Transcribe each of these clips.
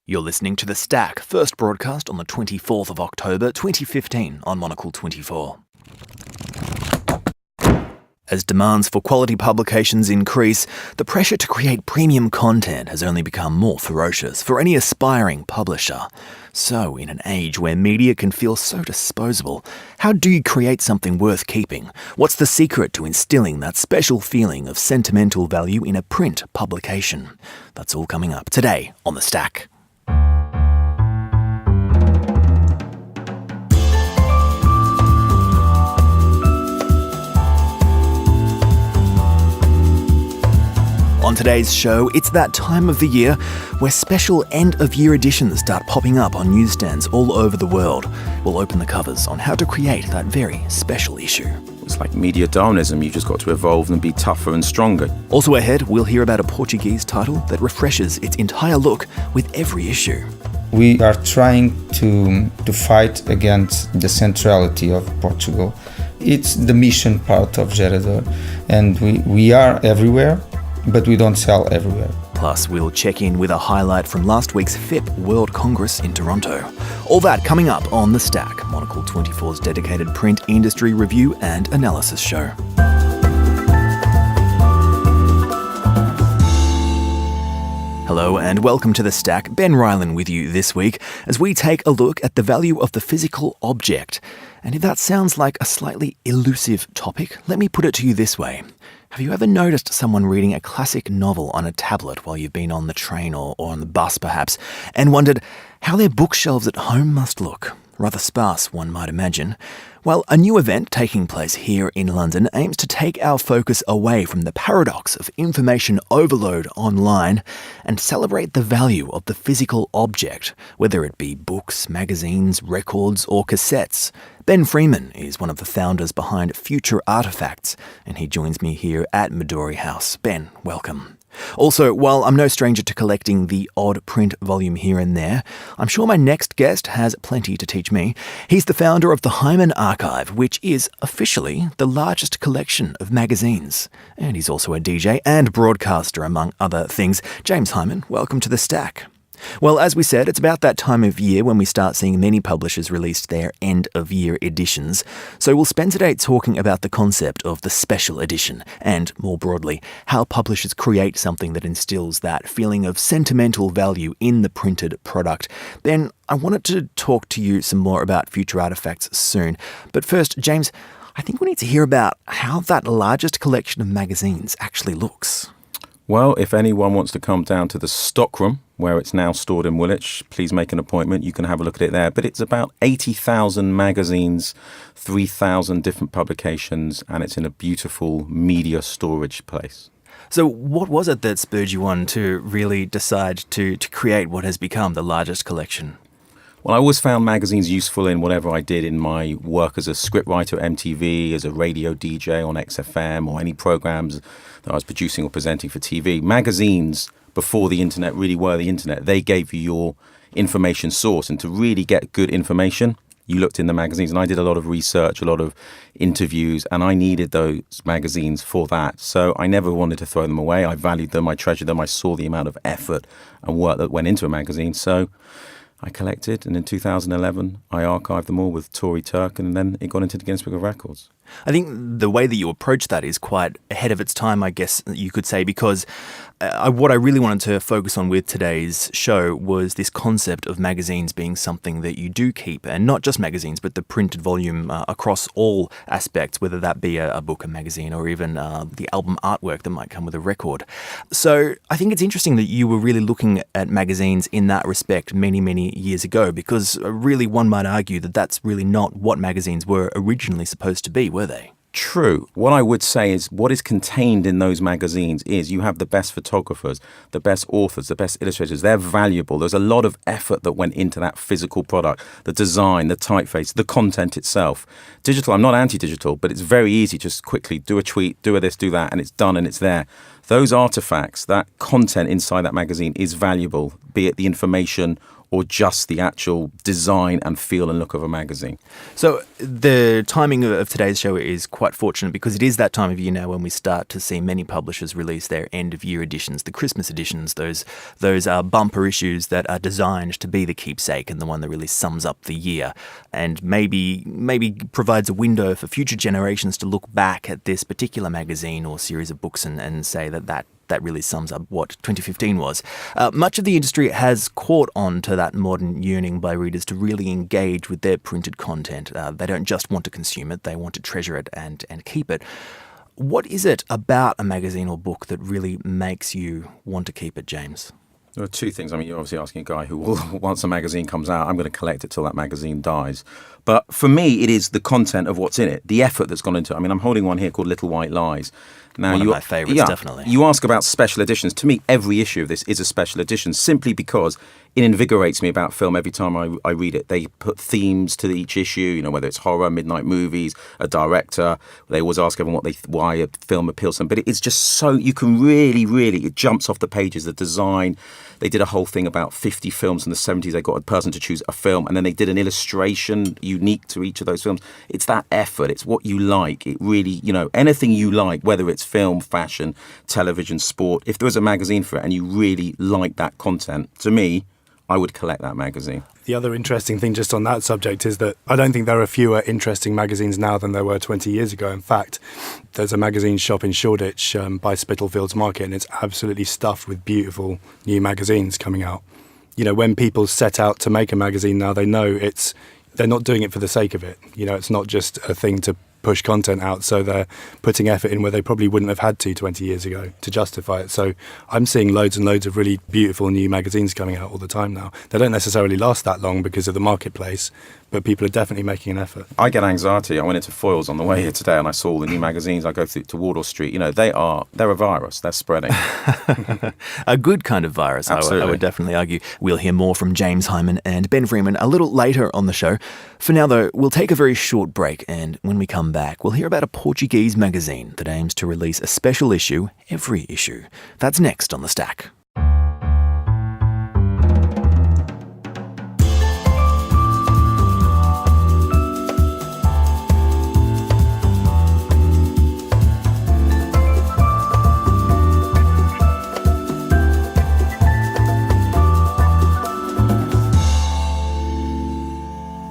You're listening to The Stack, first broadcast on the 24th of October 2015 on Monocle 24. As demands for quality publications increase, the pressure to create premium content has only become more ferocious for any aspiring publisher. So, in an age where media can feel so disposable, how do you create something worth keeping? What's the secret to instilling that special feeling of sentimental value in a print publication? That's all coming up today on The Stack. On today's show, it's that time of the year where special end-of-year editions start popping up on newsstands all over the world. We'll open the covers on how to create that very special issue. It's like media Darwinism, you've just got to evolve and be tougher and stronger. Also ahead, we'll hear about a Portuguese title that refreshes its entire look with every issue. We are trying to fight against the centrality of Portugal. It's the mission part of Gerador, and we are everywhere, but we don't sell everywhere. Plus, we'll check in with a highlight from last week's FIP World Congress in Toronto. All that coming up on The Stack, Monocle 24's dedicated print industry review and analysis show. Hello and welcome to The Stack. Ben Rylan with you this week as we take a look at the value of the physical object. And if that sounds like a slightly elusive topic, let me put it to you this way. Have you ever noticed someone reading a classic novel on a tablet while you've been on the train or on the bus perhaps, and wondered how their bookshelves at home must look? Rather sparse, one might imagine. Well, a new event taking place here in London aims to take our focus away from the paradox of information overload online and celebrate the value of the physical object, whether it be books, magazines, records, or cassettes. Ben Freeman is one of the founders behind Future Artifacts, and he joins me here at Midori House. Ben, welcome. Also, while I'm no stranger to collecting the odd print volume here and there, I'm sure my next guest has plenty to teach me. He's the founder of the Hyman Archive, which is officially the largest collection of magazines. And he's also a DJ and broadcaster, among other things. James Hyman, welcome to The Stack. Well, as we said, it's about that time of year when we start seeing many publishers release their end-of-year editions. So we'll spend today talking about the concept of the special edition and, more broadly, how publishers create something that instills that feeling of sentimental value in the printed product. Then I wanted to talk to you some more about Future Artifacts soon. But first, James, I think we need to hear about how that largest collection of magazines actually looks. Well, if anyone wants to come down to the stockroom, where it's now stored in Woolwich, please make an appointment. You can have a look at it there. But it's about 80,000 magazines, 3,000 different publications, and it's in a beautiful media storage place. So what was it that spurred you on to really decide to create what has become the largest collection? Well, I always found magazines useful in whatever I did in my work as a scriptwriter at MTV, as a radio DJ on XFM, or any programs that I was producing or presenting for TV. Magazines, before the internet really were the internet, they gave you your information source. And to really get good information, you looked in the magazines. And I did a lot of research, a lot of interviews, and I needed those magazines for that. So I never wanted to throw them away. I valued them, I treasured them. I saw the amount of effort and work that went into a magazine. So I collected, and in 2011, I archived them all with Tory Turk, and then it got into the Guinness Book of Records. I think the way that you approach that is quite ahead of its time, I guess you could say, because what I really wanted to focus on with today's show was this concept of magazines being something that you do keep, and not just magazines, but the printed volume across all aspects, whether that be a book, a magazine, or even the album artwork that might come with a record. So I think it's interesting that you were really looking at magazines in that respect many, many years ago, because really one might argue that that's really not what magazines were originally supposed to be, were they? True. What I would say is what is contained in those magazines is you have the best photographers, the best authors, the best illustrators. They're valuable. There's a lot of effort that went into that physical product, the design, the typeface, the content itself. Digital, I'm not anti-digital, but it's very easy. Just quickly do a tweet, do a this, do that, and it's done and it's there. Those artifacts, that content inside that magazine is valuable, be it the information or just the actual design and feel and look of a magazine. So the timing of today's show is quite fortunate because it is that time of year now when we start to see many publishers release their end-of-year editions, the Christmas editions, those bumper issues that are designed to be the keepsake and the one that really sums up the year, and maybe provides a window for future generations to look back at this particular magazine or series of books and say that really sums up what 2015 was. Much of the industry has caught on to that modern yearning by readers to really engage with their printed content. They don't just want to consume it, they want to treasure it and keep it. What is it about a magazine or book that really makes you want to keep it, James? There are two things. I mean, you're obviously asking a guy who will, once a magazine comes out, I'm going to collect it till that magazine dies. But for me, it is the content of what's in it, the effort that's gone into it. I mean, I'm holding one here called Little White Lies. Now, one of my favourites, definitely. You ask about special editions. To me, every issue of this is a special edition simply because it invigorates me about film every time I read it. They put themes to each issue, whether it's horror, midnight movies, a director. They always ask everyone why a film appeals to them. But it's just so, you can really, it jumps off the pages, the design. They did a whole thing about 50 films in the 70s. They got a person to choose a film, and then they did an illustration unique to each of those films. It's that effort. It's what you like. It really, anything you like, whether it's film, fashion, television, sport, if there was a magazine for it and you really like that content, to me, I would collect that magazine. The other interesting thing just on that subject is that I don't think there are fewer interesting magazines now than there were 20 years ago. In fact, there's a magazine shop in Shoreditch by Spitalfields Market, and it's absolutely stuffed with beautiful new magazines coming out. When people set out to make a magazine now, they know they're not doing it for the sake of it. It's not just a thing to push content out, so they're putting effort in where they probably wouldn't have had to 20 years ago to justify it. So I'm seeing loads and loads of really beautiful new magazines coming out all the time now. They don't necessarily last that long because of the marketplace, but people are definitely making an effort. I get anxiety. I went into Foyles on the way here today and I saw all the new magazines. I go to Wardour Street. They're a virus. They're spreading. A good kind of virus, Absolutely. I would definitely argue. We'll hear more from James Hyman and Ben Freeman a little later on the show. For now, though, we'll take a very short break, and when we come back, we'll hear about a Portuguese magazine that aims to release a special issue every issue. That's next on The Stack.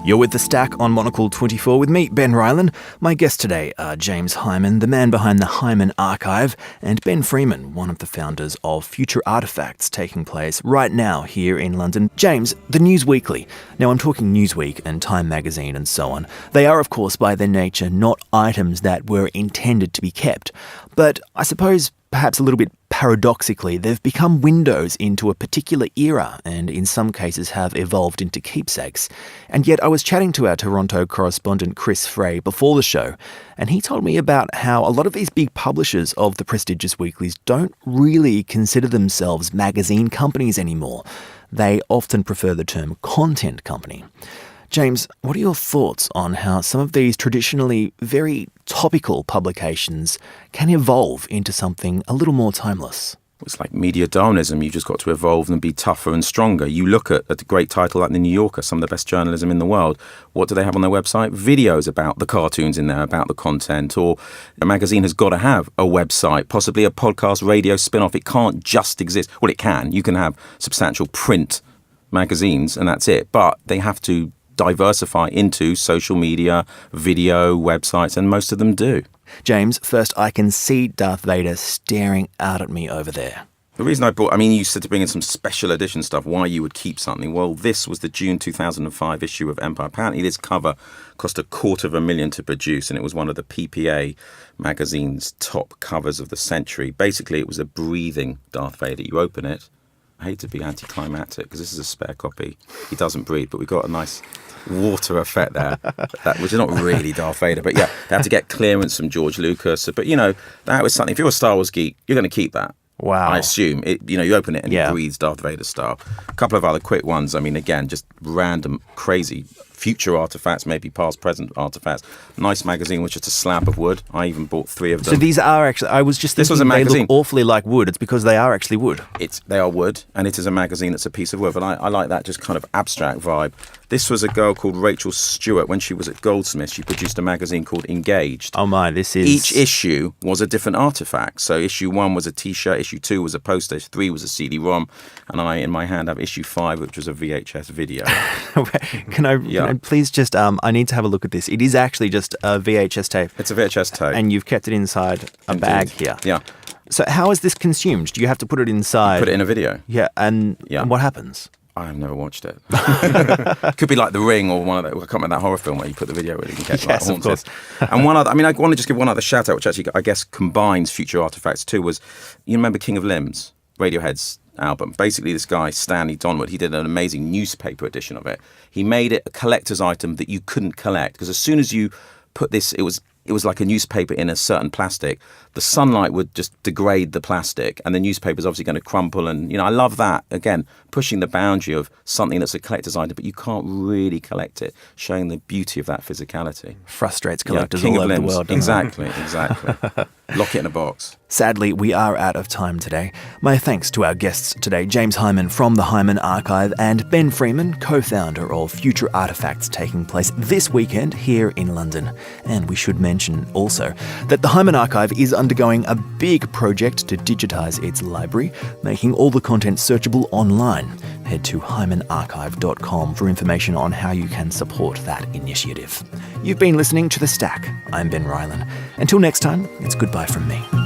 You're with The Stack on Monocle 24 with me, Ben Rylan. My guests today are James Hyman, the man behind the Hyman Archive, and Ben Freeman, one of the founders of Future Artifacts, taking place right now here in London. James, the News Weekly. Now, I'm talking Newsweek and Time magazine and so on. They are, of course, by their nature, not items that were intended to be kept. But I suppose perhaps a little bit paradoxically, they've become windows into a particular era and in some cases have evolved into keepsakes. And yet I was chatting to our Toronto correspondent Chris Frey before the show, and he told me about how a lot of these big publishers of the prestigious weeklies don't really consider themselves magazine companies anymore. They often prefer the term content company. James, what are your thoughts on how some of these traditionally very topical publications can evolve into something a little more timeless? It's like media Darwinism. You've just got to evolve and be tougher and stronger. You look at a great title like The New Yorker, some of the best journalism in the world. What do they have on their website? Videos about the cartoons in there, about the content. Or a magazine has got to have a website, possibly a podcast, radio spin-off. It can't just exist. Well, it can. You can have substantial print magazines and that's it. But they have to diversify into social media, video, websites, and most of them do. James, first, I can see Darth Vader staring out at me over there. The reason you said to bring in some special edition stuff, why you would keep something. Well, this was the June 2005 issue of Empire. Apparently, this cover cost $250,000 to produce, and it was one of the PPA magazine's top covers of the century. Basically, it was a breathing Darth Vader. You open it. I hate to be anticlimactic because this is a spare copy. He doesn't breathe, but we've got a nice water effect there, which is not really Darth Vader. But yeah, they had to get clearance from George Lucas. But, that was something. If you're a Star Wars geek, you're going to keep that. Wow. I assume. You open it and it breathes Darth Vader style. A couple of other quick ones. Again, just random, crazy. future artifacts, maybe past, present artifacts. Nice magazine, which is a slab of wood. I even bought 3 of them. So these are actually, I was just This thinking was a they magazine. look awfully like wood. It's because they are actually wood. They are wood, and it is a magazine that's a piece of wood. And I like that just kind of abstract vibe. This was a girl called Rachel Stewart. When she was at Goldsmiths, she produced a magazine called Engaged. Oh my, this is... Each issue was a different artifact. So issue 1 was a T-shirt, issue 2 was a poster, issue 3 was a CD-ROM, and I, in my hand, have issue 5, which was a VHS video. Can I please just, I need to have a look at this. It is actually just a VHS tape. It's a VHS tape. And you've kept it inside a bag here. Yeah. So how is this consumed? Do you have to put it inside? Put it in a video. Yeah, and what happens? I have never watched it. Could be like The Ring or one of the, I can't remember that horror film where you put the video in and get Yes, like of course. And one other, I want to just give one other shout out, which actually I guess combines future artifacts too, was, you remember King of Limbs, Radiohead's album? Basically this guy, Stanley Donwood, he did an amazing newspaper edition of it. He made it a collector's item that you couldn't collect, because as soon as you put this, it was like a newspaper in a certain plastic. The sunlight would just degrade the plastic, and the newspaper's obviously going to crumple. And, I love that. Again, pushing the boundary of something that's a collector's item, but you can't really collect it, showing the beauty of that physicality. Frustrates collectors King all of over the Limbs. world. doesn't it? Exactly. Lock it in a box. Sadly, we are out of time today. My thanks to our guests today, James Hyman from the Hyman Archive and Ben Freeman, co-founder of Future Artifacts, taking place this weekend here in London. And we should mention also that the Hyman Archive is undergoing a big project to digitise its library, making all the content searchable online. Head to hymanarchive.com for information on how you can support that initiative. You've been listening to The Stack. I'm Ben Rylan. Until next time, it's goodbye from me.